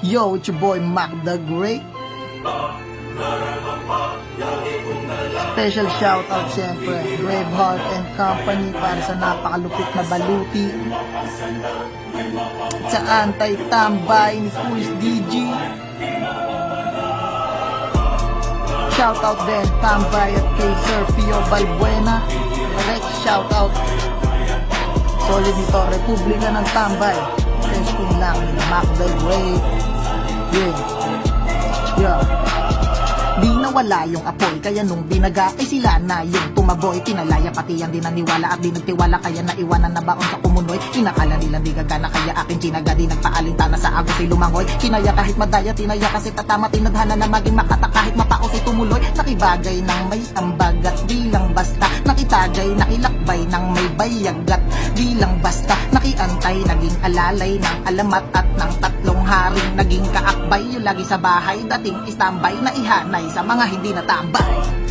Yo, it's your boy Mac the Great. Special shoutout siyempre Braveheart and Company para sa napakalupit na baluti at sa anti-tambay ni Quiz DG. Shoutout din tambay at kay Sir Pio Balbuena. Correct, shoutout. Solid nito, Republika ng Tambay. Testing lang ni Mac the Great. Yeah. Di nawala yung apoy, kaya nung binaga ay sila na yung tumaboy. Tinalaya pati yan di naniwala at di nagtiwala, kaya naiwanan na baon sa kumunoy. Inakala nilang di gagana, kaya akin tinaga. Di nagpaalintana sa agos ay lumangoy. Kinaya kahit madaya, tinaya kasi tatama. Tinadhana na maging makata kahit mapaos ay tumuloy. Nakibagay ng may ambag at di lang basta nakitagay, nakilakbay ng may bayagat. Di lang basta nakiantay, naging alalay ng alamat at ng tatlong haring naging kaakbay. Yung lagi sa bahay, dating istambay na ihanay sa mga hindi natambay.